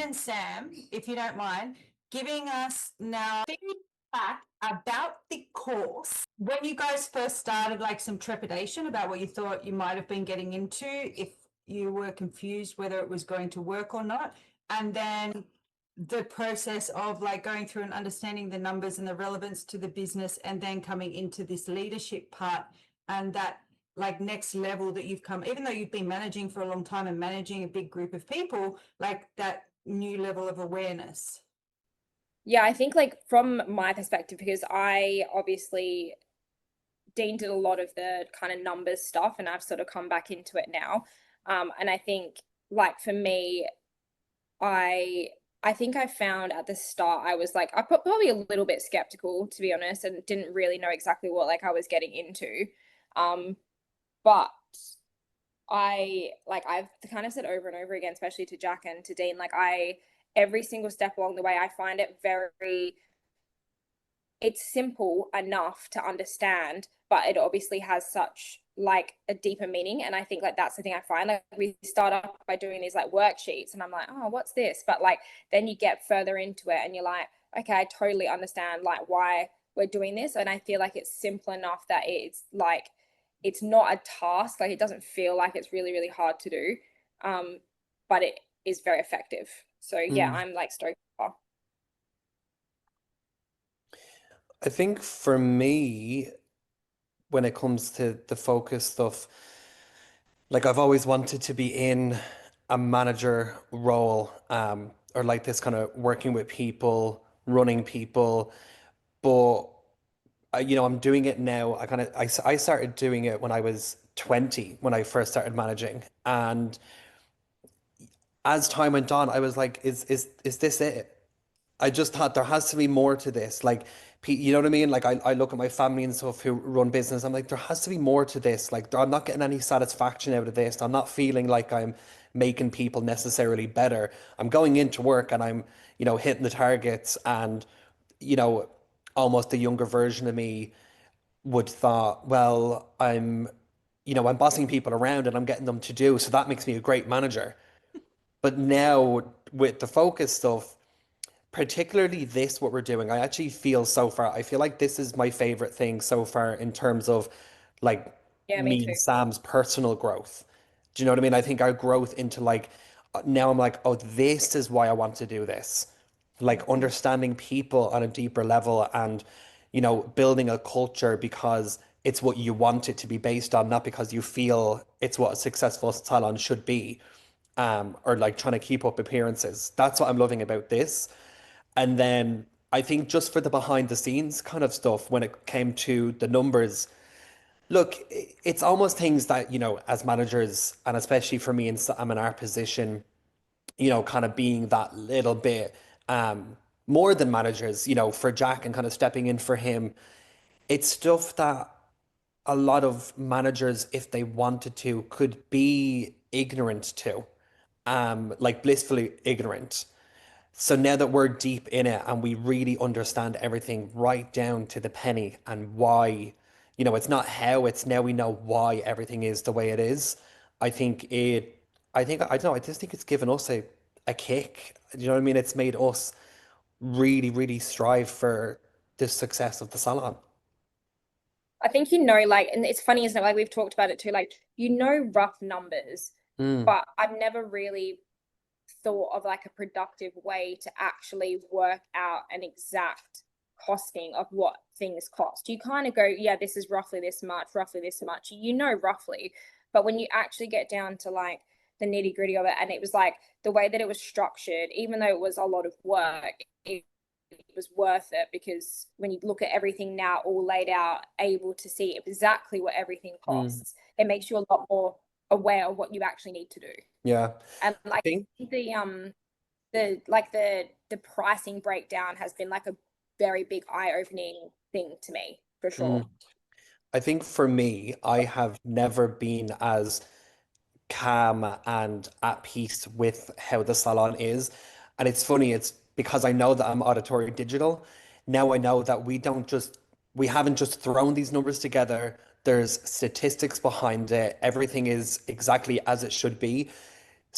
and Sam, if you don't mind, giving us now feedback about the course. When you guys first started, like some trepidation about what you thought you might have been getting into, if you were confused whether it was going to work or not, and then the process of like going through and understanding the numbers and the relevance to the business, and then coming into this leadership part and that like next level that you've come, even though you've been managing for a long time and managing a big group of people, like that new level of awareness. Yeah, I think like from my perspective, because I obviously Dean did a lot of the kind of numbers stuff and I've sort of come back into it now. And I think like for me, I I think I found at the start I was like I probably a little bit skeptical to be honest and didn't really know exactly what like I was getting into. But I've kind of said over and over again, especially to Jack and to Dean, like every single step along the way, I find it very, it's simple enough to understand, but it obviously has such like a deeper meaning. And I think like that's the thing I find. Like we start off by doing these like worksheets and I'm like, oh, what's this? But like then you get further into it and you're like, okay, I totally understand like why we're doing this. And I feel like it's simple enough that it's like it's not a task, like it doesn't feel like it's really, really hard to do. But it is very effective. So yeah, Mm. I'm like stoked. I think for me, when it comes to the focus stuff, like I've always wanted to be in a manager role, or like this kind of working with people, running people. But I'm doing it now. I started doing it when I was 20, when I first started managing, and as time went on, I was like, is this it? I just thought there has to be more to this. Like, you know what I mean? Like, I look at my family and stuff who run business. I'm like, there has to be more to this. Like, I'm not getting any satisfaction out of this. I'm not feeling like I'm making people necessarily better. I'm going into work and I'm, hitting the targets. And, you know, almost a younger version of me would thought, well, I'm bossing people around and I'm getting them to do. So that makes me a great manager. But now with the focus stuff, particularly this, what we're doing, I actually feel so far, I feel like this is my favorite thing so far in terms of like Yeah, me me too. and Sam's personal growth. Do you know what I mean? I think our growth into like, now I'm like, oh, this is why I want to do this. Like understanding people on a deeper level and, building a culture because it's what you want it to be based on, not because you feel it's what a successful salon should be, or like trying to keep up appearances. That's what I'm loving about this. And then I think just for the behind the scenes kind of stuff, when it came to the numbers, look, it's almost things that, as managers, and especially for me, I'm in our position, kind of being that little bit more than managers, for Jack and kind of stepping in for him. It's stuff that a lot of managers, if they wanted to, could be ignorant to, like blissfully ignorant. So now that we're deep in it and we really understand everything right down to the penny and why, it's not how, it's now we know why everything is the way it is. I think it, I don't know, I just think it's given us a kick. Do you know what I mean? It's made us really, really strive for the success of the salon. I think like, and it's funny, isn't it? Like we've talked about it too, like rough numbers, Mm, but I've never really thought of like a productive way to actually work out an exact costing of what things cost. You kind of go, yeah, this is roughly this much, roughly. But when you actually get down to like the nitty gritty of it, and it was like the way that it was structured, even though it was a lot of work, it was worth it because when you look at everything now all laid out, able to see exactly what everything mm, costs, it makes you a lot more aware of what you actually need to do. yeah. And I like think, the pricing breakdown has been like a very big eye-opening thing to me for mm, sure. I think for me, I have never been as calm and at peace with how the salon is. And it's funny, it's because I know that I'm auditory digital. Now I know that we haven't just thrown these numbers together. There's statistics behind it. Everything is exactly as it should be.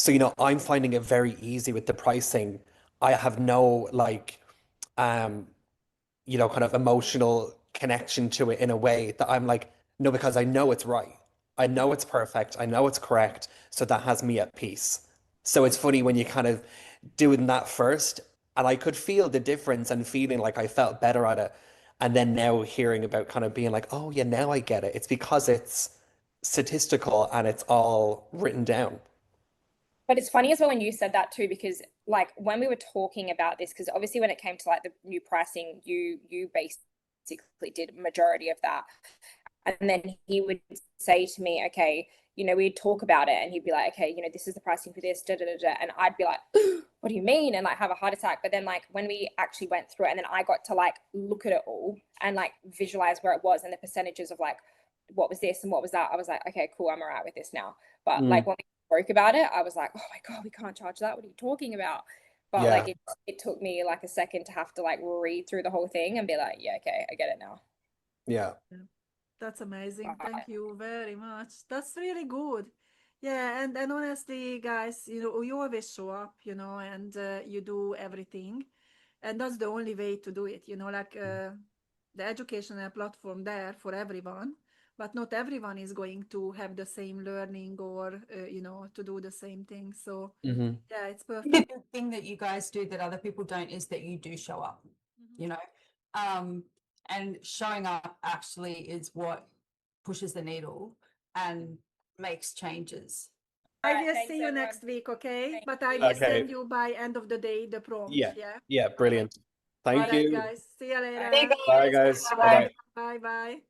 So, you know, I'm finding it very easy with the pricing. I have no like, um, you know, kind of emotional connection to it in a way that I'm like, no, because I know it's right. I know it's perfect. I know it's correct. So that has me at peace. So it's funny when you kind of doing that first, and I could feel the difference and feeling like I felt better at it. And then now hearing about kind of being like, oh yeah, now I get it. It's because it's statistical and it's all written down. But it's funny as well when you said that too, because like when we were talking about this, because obviously when it came to like the new pricing, you basically did majority of that. And then he would say to me, okay, you know, we'd talk about it and he'd be like, okay, you know, this is the pricing for this, da da da da. And I'd be like, what do you mean? And like have a heart attack. But then like when we actually went through it and then I got to like look at it all and like visualize where it was and the percentages of like what was this and what was that, I was like, okay, cool, I'm all right with this now. But like when we spoke about it, I was like, oh my God, we can't charge that. What are you talking about? But Yeah. like it took me like a second to have to like read through the whole thing and be like, yeah, okay, I get it now. Yeah. That's amazing. Thank you very much. That's really good. Yeah, and honestly, guys, you know, you always show up, you know, and you do everything, and that's the only way to do it. You know, like the educational platform there for everyone, but not everyone is going to have the same learning or you know, to do the same thing. So yeah, it's The perfect. big thing that you guys do that other people don't is that you do show up, you know, and showing up actually is what pushes the needle and makes changes. I Alright, will thanks, see you everyone. next week, okay? Thank But I you. will Okay. send you by end of the day the prompt. Yeah. Yeah. Yeah. Brilliant. All Thank right, you. guys. See you later. Bye. Bye, guys. Bye-bye. Bye-bye. Bye bye.